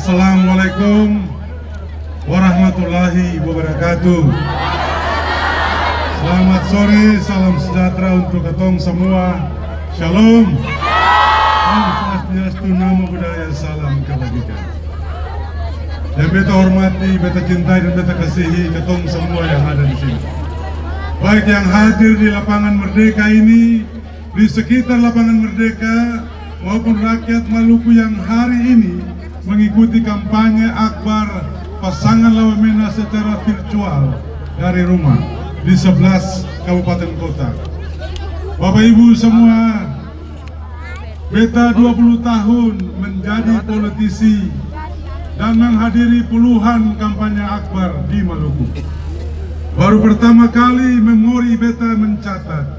Assalamualaikum warahmatullahi wabarakatuh. Selamat sore, salam sejahtera untuk ketong semua. Shalom. Om Swastiastu, Namo Buddhaya, salam kebajikan. Dan beta hormati, beta cintai dan beta kasihi ketong semua yang ada di sini. Baik yang hadir di lapangan Merdeka ini, di sekitar lapangan Merdeka, maupun rakyat Maluku yang hari ini mengikuti kampanye akbar pasangan Lawamena secara virtual dari rumah di 11 kabupaten kota. Bapak Ibu semua, beta 20 tahun menjadi politisi dan menghadiri puluhan kampanye akbar di Maluku. Baru pertama kali memori beta mencatat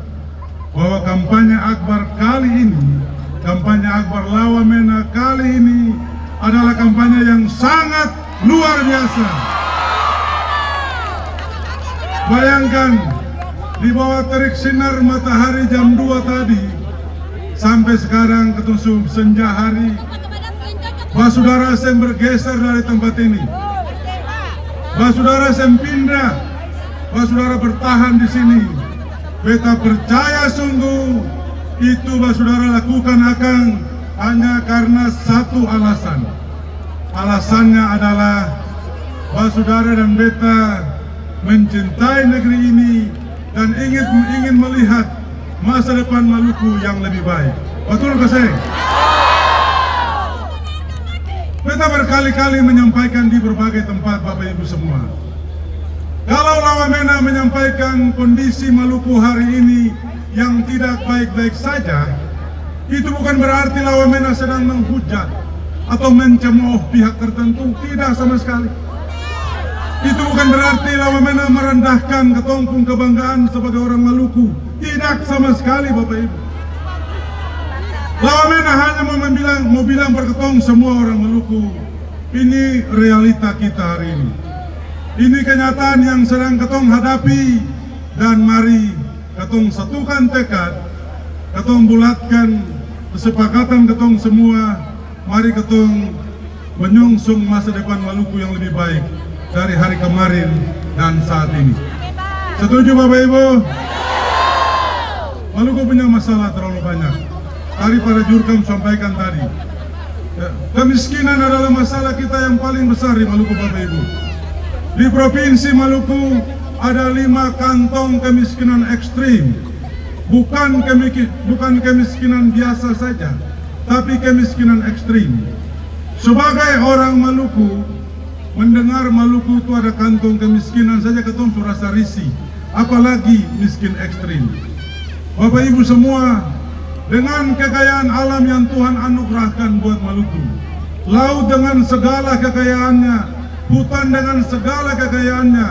bahwa kampanye akbar kali ini, kampanye akbar Lawamena kali ini adalah kampanye yang sangat luar biasa. Bayangkan, di bawah terik sinar matahari jam 2 tadi, sampai sekarang ketusuk senja hari, basudara yang bergeser dari tempat ini. Basudara yang pindah, basudara bertahan di sini. Beta percaya sungguh itu basudara lakukan akan hanya karena satu alasan. Alasannya adalah basudara dan beta mencintai negeri ini dan ingin melihat masa depan Maluku yang lebih baik. Betul ke saya? Beta berkali-kali menyampaikan di berbagai tempat, Bapak Ibu semua. Kalau Lawamena menyampaikan kondisi Maluku hari ini yang tidak baik-baik saja, itu bukan berarti Lawamena sedang menghujat atau mencemooh pihak tertentu, tidak sama sekali. Itu bukan berarti Lawamena merendahkan ketongkung kebanggaan sebagai orang Maluku, tidak sama sekali, Bapak Ibu. Lawamena hanya mau bilang berketong semua orang Maluku, ini realita kita hari ini. Ini kenyataan yang sedang ketong hadapi, dan mari ketong satukan tekad, ketong bulatkan kesepakatan ketong semua. Mari ketong menyongsong masa depan Maluku yang lebih baik dari hari kemarin dan saat ini. Setuju Bapak Ibu? Maluku punya masalah terlalu banyak. Tadi para jurkam sampaikan tadi, kemiskinan adalah masalah kita yang paling besar di Maluku, Bapak Ibu. Di Provinsi Maluku ada 5 kantong kemiskinan ekstrim. Bukan kemiskinan biasa saja, tapi kemiskinan ekstrim. Sebagai orang Maluku, mendengar Maluku itu ada kantong kemiskinan saja ketong rasa risih, apalagi miskin ekstrim. Bapak Ibu semua, dengan kekayaan alam yang Tuhan anugerahkan buat Maluku, laut dengan segala kekayaannya, hutan dengan segala kekayaannya,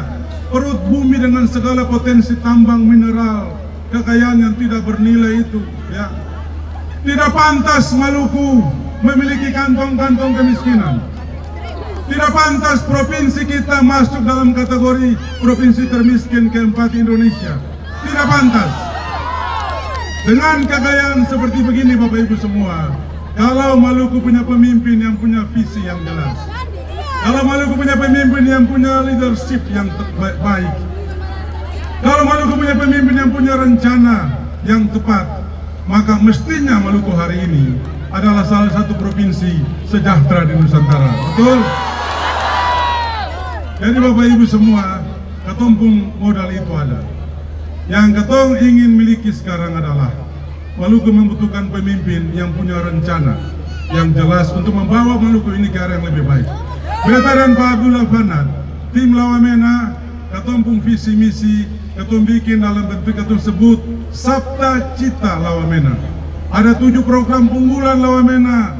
perut bumi dengan segala potensi tambang mineral, kekayaan yang tidak bernilai itu, ya. Tidak pantas Maluku memiliki kantong-kantong kemiskinan. Tidak pantas provinsi kita masuk dalam kategori provinsi termiskin keempat Indonesia. Tidak pantas. Dengan kekayaan seperti begini, Bapak Ibu semua, kalau Maluku punya pemimpin yang punya visi yang jelas, kalau Maluku punya pemimpin yang punya leadership yang baik, kalau Maluku punya pemimpin yang punya rencana yang tepat, maka mestinya Maluku hari ini adalah salah satu provinsi sejahtera di Nusantara. Betul? Jadi Bapak Ibu semua, ketong pun modal itu ada. Yang ketong ingin miliki sekarang adalah Maluku membutuhkan pemimpin yang punya rencana yang jelas untuk membawa Maluku ini ke arah yang lebih baik. Beta dan Pak Abdullah Fanat, tim Lawamena, ketumpung visi misi, ketum bikin dalam bentuk ketum sebut Sabta Cita Lawamena. Ada 7 program unggulan Lawamena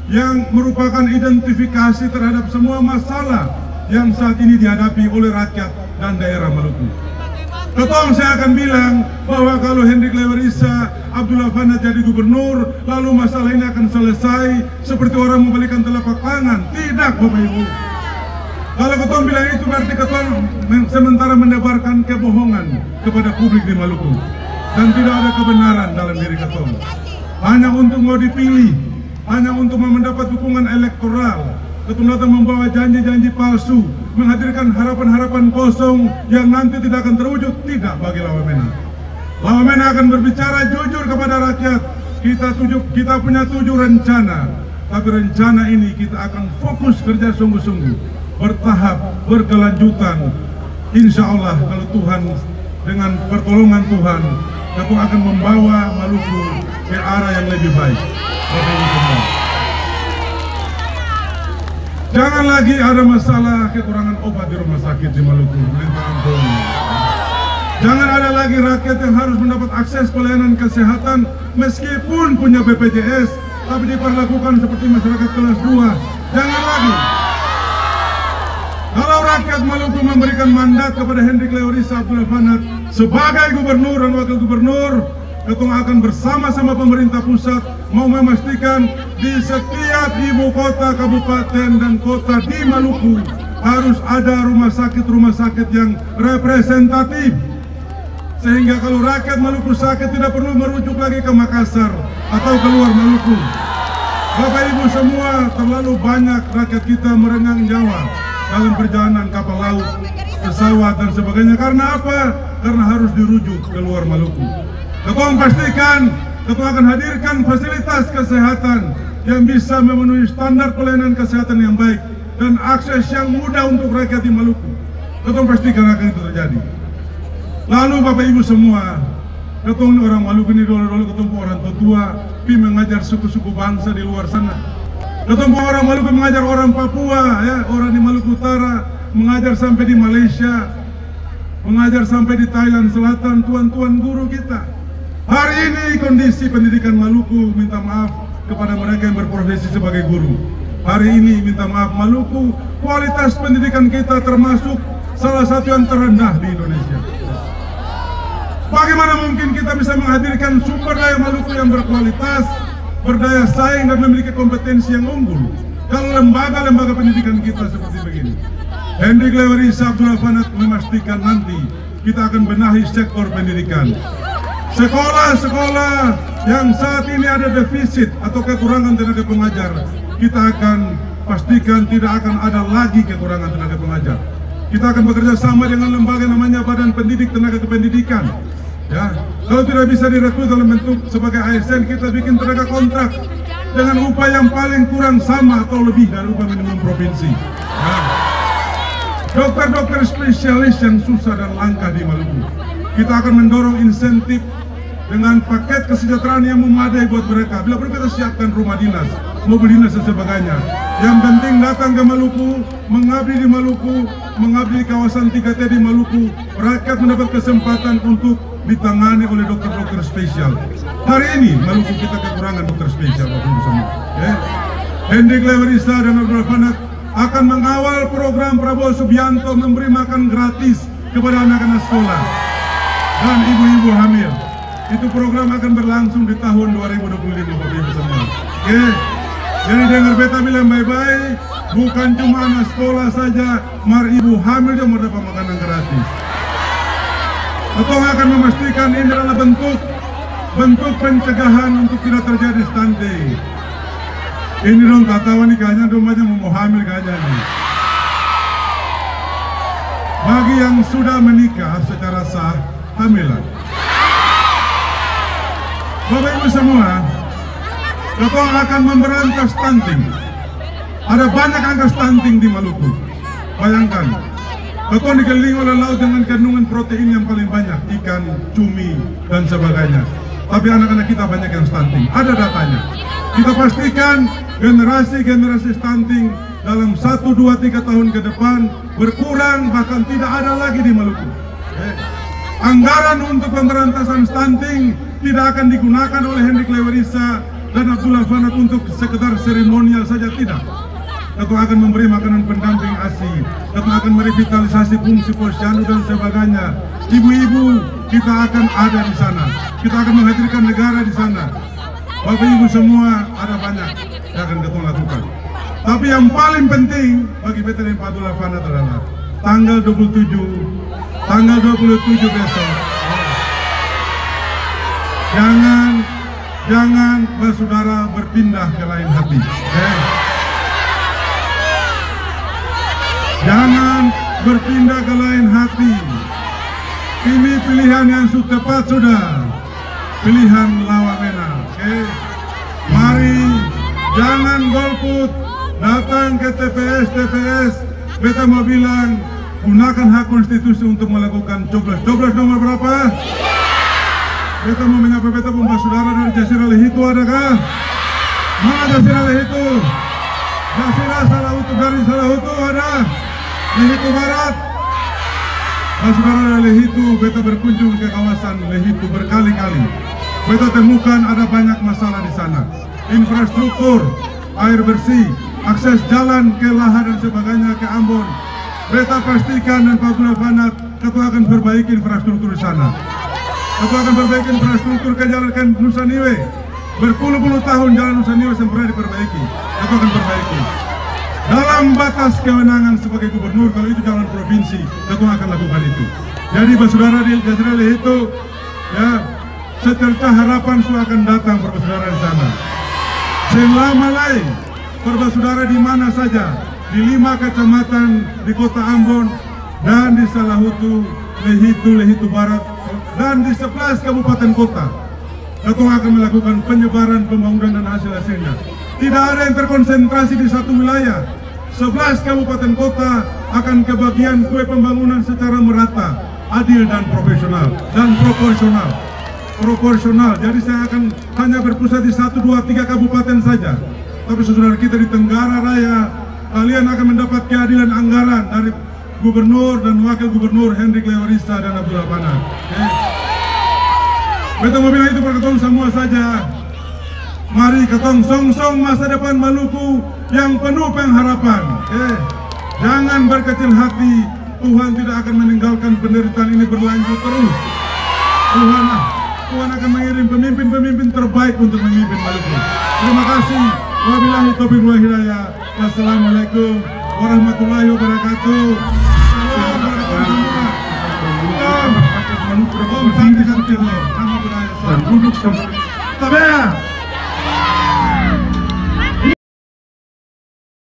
yang merupakan identifikasi terhadap semua masalah yang saat ini dihadapi oleh rakyat dan daerah Maluku. Ketong saya akan bilang bahwa kalau Hendrik Lewerisa Abdullah Fanat jadi gubernur, lalu masalah ini akan selesai seperti orang membalikan telapak tangan. Tidak, Bapak Ibu. Kalau ketong bilang itu berarti ketong sementara menebarkan kebohongan kepada publik di Maluku. Dan tidak ada kebenaran dalam diri ketong. Hanya untuk mau dipilih, hanya untuk mendapat dukungan elektoral. Ketong datang membawa janji-janji palsu, menghadirkan harapan-harapan kosong yang nanti tidak akan terwujud. Tidak bagi Lawamena. Lawamena akan berbicara jujur kepada rakyat. Kita punya 7 rencana, tapi rencana ini kita akan fokus kerja sungguh-sungguh, bertahap, berkelanjutan. Insya Allah kalau Tuhan dengan pertolongan Tuhan, kita akan membawa Maluku ke arah yang lebih baik. Bapak Ibu semua, jangan lagi ada masalah kekurangan obat di rumah sakit di Maluku. Minta ampun. Jangan ada lagi rakyat yang harus mendapat akses pelayanan kesehatan meskipun punya BPJS, tapi diperlakukan seperti masyarakat kelas 2. Jangan lagi. Kalau rakyat Maluku memberikan mandat kepada Hendrik Lewerisa Abdullah Fanat sebagai gubernur dan wakil gubernur, ketong akan bersama-sama pemerintah pusat mau memastikan di setiap ibu kota, kabupaten, dan kota di Maluku harus ada rumah sakit yang representatif. Sehingga kalau rakyat Maluku sakit tidak perlu merujuk lagi ke Makassar atau keluar Maluku. Bapak Ibu semua, terlalu banyak rakyat kita merenggang nyawa dalam perjalanan kapal laut, pesawat, dan sebagainya. Karena apa? Karena harus dirujuk keluar Maluku. Ketong pastikan, ketong akan hadirkan fasilitas kesehatan yang bisa memenuhi standar pelayanan kesehatan yang baik dan akses yang mudah untuk rakyat di Maluku. Ketong pastikan akan itu terjadi. Lalu Bapak Ibu semua, ketong orang Maluku ini dulu ketemu orang tua, pi mengajar suku-suku bangsa di luar sana. Ketemu orang Maluku mengajar orang Papua, ya, orang di Maluku Utara, mengajar sampai di Malaysia, mengajar sampai di Thailand Selatan, tuan-tuan guru kita. Hari ini kondisi pendidikan Maluku, minta maaf kepada mereka yang berprofesi sebagai guru. Hari ini minta maaf, Maluku kualitas pendidikan kita termasuk salah satu yang terendah di Indonesia. Bagaimana mungkin kita bisa menghadirkan sumber daya Maluku yang berkualitas, berdaya saing, dan memiliki kompetensi yang unggul kalau lembaga-lembaga pendidikan kita seperti begini? Hendrik Lewerisa Abdullah Fanat memastikan nanti kita akan benahi sektor pendidikan. Sekolah-sekolah yang saat ini ada defisit atau kekurangan tenaga pengajar, kita akan pastikan tidak akan ada lagi kekurangan tenaga pengajar. Kita akan bekerja sama dengan lembaga namanya Badan Pendidik Tenaga Kependidikan. Ya, kalau tidak bisa direkrut dalam bentuk sebagai ASN, kita bikin tenaga kontrak dengan upah yang paling kurang sama atau lebih dari upah minimum provinsi. Ya. Dokter-dokter spesialis yang susah dan langka di Maluku, kita akan mendorong insentif dengan paket kesejahteraan yang memadai buat mereka. Bila perlu kita siapkan rumah dinas, mobil dinas, dan sebagainya. Yang penting datang ke Maluku, mengabdi di Maluku, mengabdi di kawasan 3T di Maluku. Rakyat mendapat kesempatan untuk ditangani oleh dokter-dokter spesial. Hari ini Maluku kita kekurangan dokter spesial, Bapak Ibu semua. Hendrik Lewerisa dan Abdullah Fanat akan mengawal program Prabowo Subianto memberi makan gratis kepada anak-anak sekolah dan ibu-ibu hamil. Itu program akan berlangsung di tahun 2025, Bapak Ibu semua. Oke. Jadi dengar beta bilang baik-baik, bukan cuma anak sekolah saja, mar ibu hamil juga mendapat makanan gratis. Ketong akan memastikan ini adalah bentuk pencegahan untuk tidak terjadi stunting. Ini dong kata nikahnya domanya mau hamil kayaknya nih. Bagi yang sudah menikah secara sah, hamilan. Bapak Ibu semua, ketong akan memberantas stunting. Ada banyak angka stunting di Maluku. Bayangkan, ketong dikelilingi oleh laut dengan kandungan protein yang paling banyak, ikan, cumi, dan sebagainya. tapi anak-anak kita banyak yang stunting. Ada datanya. Kita pastikan generasi stunting dalam 1, 2, 3 tahun ke depan berkurang, bahkan tidak ada lagi di Maluku. Anggaran untuk pemberantasan stunting tidak akan digunakan oleh Hendrik Lewerisa dan Abdullah Fanat untuk sekedar seremonial saja, tidak. Ketua akan memberi makanan pendamping ASI, Ketua akan merevitalisasi fungsi posyandu dan sebagainya. Ibu-ibu kita akan ada di sana, kita akan menghadirkan negara di sana. Bapak Ibu semua ada banyak yang akan Ketua lakukan. Tapi yang paling penting bagi beta dan Pak Abdullah Fanat adalah tanggal 27 besok. Jangan bersaudara berpindah ke lain hati. Jangan berpindah ke lain hati. Ini pilihan yang tepat sudah. Pilihan Lawamena. Mari jangan golput. Datang ke TPS. Beta mau bilang, gunakan hak konstitusi untuk melakukan coblos. Coblos nomor berapa? Beta mau menyapa beta pembahas saudara dari Jasira Lehitu, adakah? Mana Jasira Lehitu? Jasira Salahutu dari Salahutu ada? Lehitu Barat. Saudara dari Lehitu, beta berkunjung ke kawasan Lehitu berkali-kali. Beta temukan ada banyak masalah di sana. Infrastruktur, air bersih, akses jalan ke Lahar dan sebagainya ke Ambon. Beta pastikan dan Pak Abdullah Fanat, Ketua akan perbaiki infrastruktur di sana. Ketua akan perbaiki infrastruktur ke jalan ke Nusa Niwe. Berpuluh-puluh tahun jalan Nusa Niwe sampai diperbaiki. Ketua akan perbaiki. Dalam batas kewenangan sebagai gubernur, kalau itu jalan provinsi, Ketua akan lakukan itu. Jadi saudara di Jasira Lehitu, ya, secerca harapan sudah akan datang saudara di sana. Selama lain, saudara di mana saja, di 5 kecamatan di kota Ambon dan di Salahutu, Lehitu Barat, dan di 11 kabupaten kota. Ketua akan melakukan penyebaran pembangunan dan hasil-hasilnya. Tidak ada yang terkonsentrasi di satu wilayah. 11 kabupaten kota akan kebagian kue pembangunan secara merata, adil dan profesional dan proporsional. Jadi saya akan hanya berpusat di 1, 2, 3 kabupaten saja. Tapi saudara kita di Tenggara Raya, kalian akan mendapat keadilan anggaran dari Gubernur dan Wakil Gubernur Hendrik Lewerisa dan Abdullah Fanat. Beta mau bilang itu perketon semua saja. Mari ketong song-song masa depan Maluku yang penuh pengharapan. Jangan berkecil hati. Tuhan tidak akan meninggalkan penderitaan ini berlanjut terus. Tuhan akan mengirim pemimpin-pemimpin terbaik untuk memimpin Maluku. Terima kasih. Wabillahi taufiq wal hidayah. Wassalamualaikum warahmatullahi wabarakatuh. Om Santi Santi, sama budaya. Duduk sama. Tabea.